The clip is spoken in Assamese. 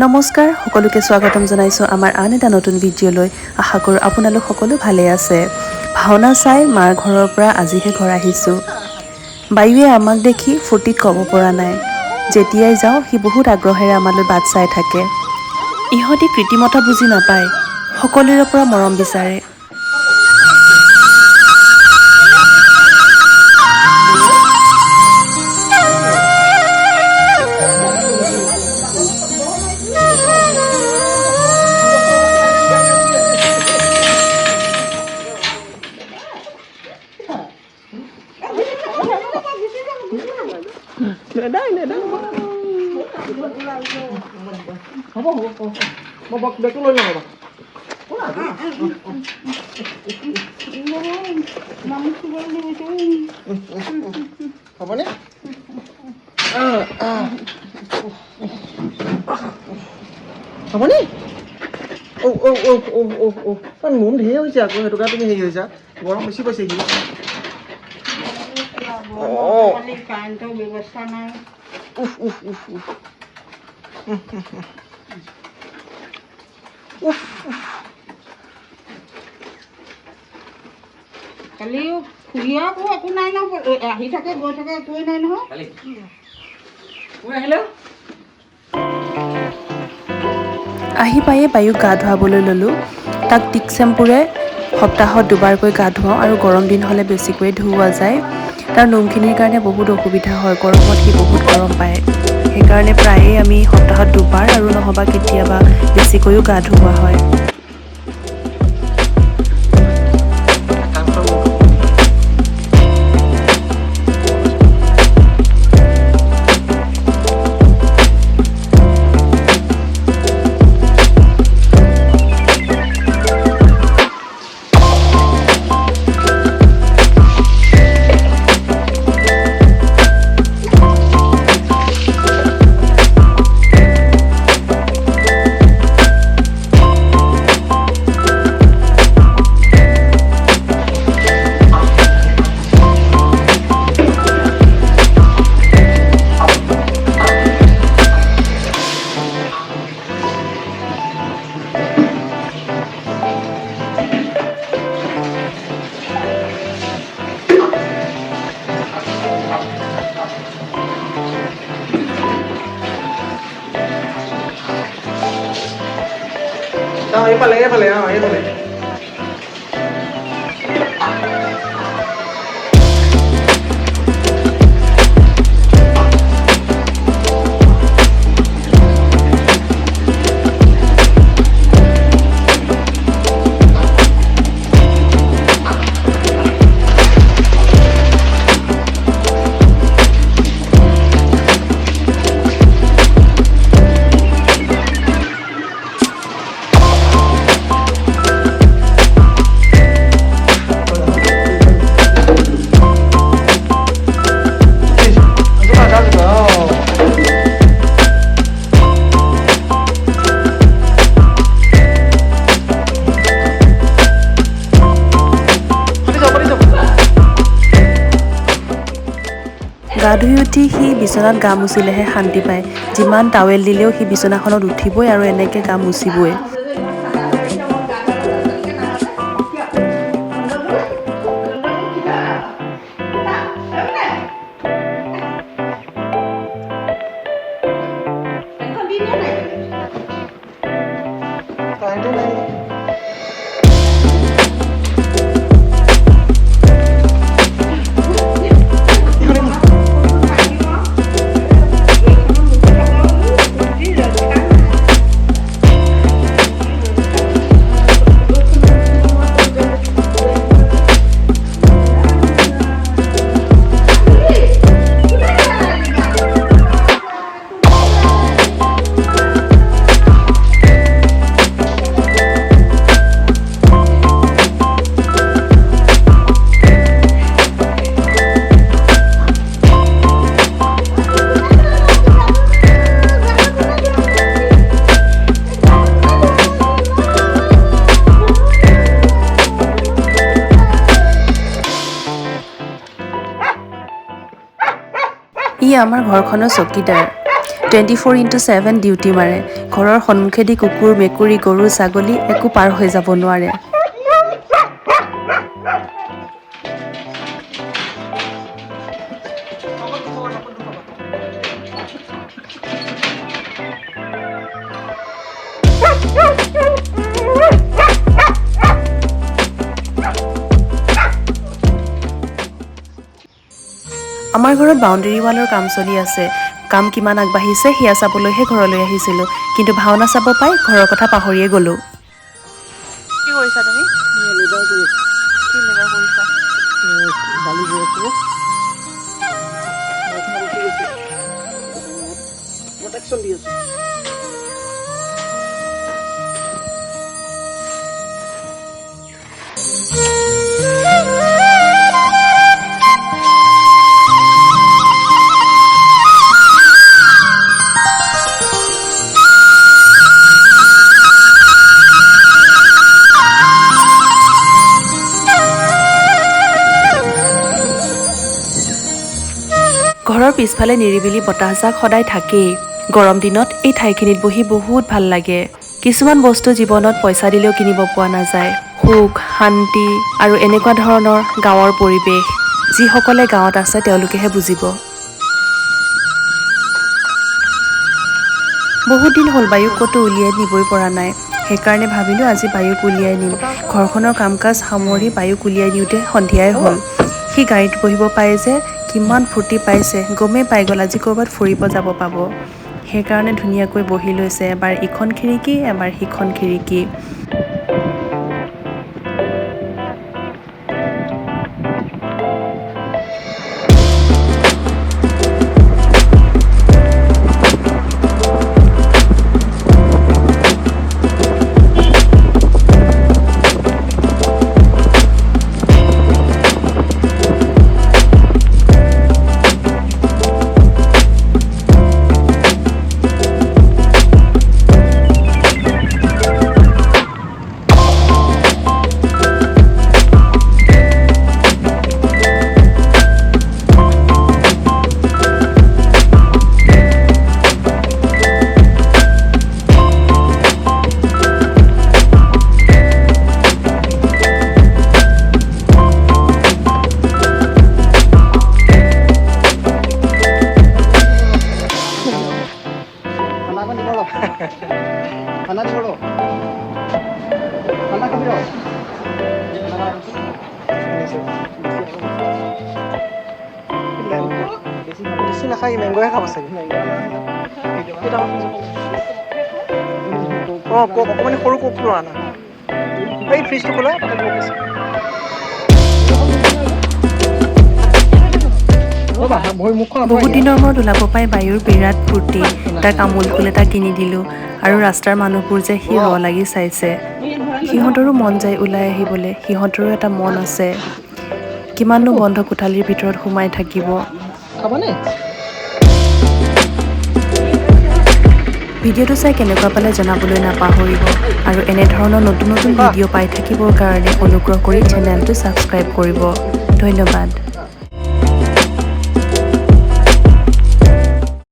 নমস্কাৰ সকলোকে স্বাগতম জনাইছোঁ আমাৰ আন এটা নতুন ভিডিঅ'লৈ। আশা কৰোঁ আপোনালোক সকলো ভালে আছে। ভাওনা চাই মাৰ ঘৰৰ পৰা আজিহে ঘৰ আহিছোঁ। বায়ুৱে আমাক দেখি ফূৰ্তিত ক'ব পৰা নাই। যেতিয়াই যাওঁ সি বহুত আগ্ৰহেৰে আমালৈ বাট চাই থাকে। ইহঁতি কৃত্ৰিমতা বুজি নাপায়, সকলোৰে পৰা মৰম বিচাৰে। বেগটো লৈ লওঁ ৰ'বা। হ'বনে? হ'বনে? নোম ঢেৰ হৈছে আকৌ, সেইটো কাৰণে তুমি হেৰি হৈছা, গৰম বেছি পাইছে সি। কাৰেণ্টৰ ব্যৱস্থা নাই। কালি খুৰীয়াকো একো নাই নহয়, আহি থাকে গৈ থাকে একোৱেই নাই নহয়। আহি পায়ে বায়ুক গা ধুৱাবলৈ ল'লোঁ। তাক টিক চেম্পুৰে সপ্তাহত দুবাৰকৈ গা ধুৱাওঁ আৰু গৰম দিন হ'লে বেছিকৈ ধুওৱা যায়। তাৰ নোমখিনিৰ কাৰণে বহুত অসুবিধা হয়, গৰমত সি বহুত গৰম পায়। সেইকাৰণে প্ৰায়েই আমি সপ্তাহত দুবাৰ আৰু নহ'বা কেতিয়াবা বেছিকৈও গা ধুওৱা হয়। এইফালে এইফালে। গা ধুই উঠি সি বিচনাত গা মুচিলেহে শান্তি পায়। যিমান টাৱেল দিলেও সি বিচনাখনত উঠিবই আৰু এনেকৈ গা মুচিবই। ই আমাৰ ঘৰখনৰ চকীদাৰ। 24/7 ডিউটি মাৰে। ঘৰৰ সন্মুখেদি কুকুৰ, মেকুৰী, গৰু, ছাগলী একো পাৰ হৈ যাব নোৱাৰে। আমাৰ ঘৰত বাউণ্ডেৰী ৱালৰ কাম চলি আছে। কাম কিমান আগবাঢ়িছে সেয়া চাবলৈহে ঘৰলৈ আহিছিলোঁ, কিন্তু ভাওনা চাব পাই ঘৰৰ কথা পাহৰিয়ে গ'লোঁ। কি কৰিছা তুমি? লেবাৰ কৰি আছোঁ। কি লেবাৰ কৰিছা? বালি গৈ আছোঁ। প্ৰটেকশ্যন দি আছোঁ। ঘৰৰ পিছফালে নিৰিবিলি বতাহজাক সদায় থাকেই। গৰম দিনত এই ঠাইখিনিত বহি বহুত ভাল লাগে। কিছুমান বস্তু জীৱনত পইচা দিলেও কিনিব পোৱা নাযায়। সুখ, শান্তি আৰু এনেকুৱা ধৰণৰ গাঁৱৰ পৰিৱেশ। যিসকলে গাঁৱত আছে তেওঁলোকেহে বুজিব। বহুত দিন হ'ল বায়ুক ক'তো উলিয়াই নিবই পৰা নাই। সেইকাৰণে ভাবিলোঁ আজি বায়ুক উলিয়াই নিম। ঘৰখনৰ কাম কাজ সামৰি বায়ুক উলিয়াই নিওঁতে সন্ধিয়াই হ'ল। সি গাড়ীত বহিব পাই যে কিমান ফূৰ্তি পাইছে, গমেই পাই গ'ল আজি ক'ৰবাত ফুৰিব যাব পাব। সেইকাৰণে ধুনীয়াকৈ বহি লৈছে, এবাৰ ইখন খিৰিকী এবাৰ সিখন খিৰিকী। खाना छोड़ो, खाना कभी रहो। বেছি নাখায়, মেংগোহে খাব চাগে। অঁ কক অকণমান সৰু কোকটো আনা। এই ফ্ৰিজটো খোলা তাতে কক আছে। বহুত দিনৰ মূৰত ওলাব পাই বায়ুৰ বিৰাট ফূৰ্তি। তাক আমুল কুল এটা কিনি দিলোঁ আৰু ৰাস্তাৰ মানুহবোৰ যে সি ৰ লাগি চাইছে। সিহঁতৰো মন যায় ওলাই আহিবলৈ, সিহঁতৰো এটা মন আছে। কিমাননো বন্ধ কোঠালিৰ ভিতৰত সোমাই থাকিব। ভিডিঅ'টো চাই কেনেকুৱা পালে জনাবলৈ নাপাহৰিব আৰু এনেধৰণৰ নতুন নতুন ভিডিঅ' পাই থাকিবৰ কাৰণে অনুগ্ৰহ কৰি চেনেলটো ছাবস্ক্ৰাইব কৰিব। ধন্যবাদ।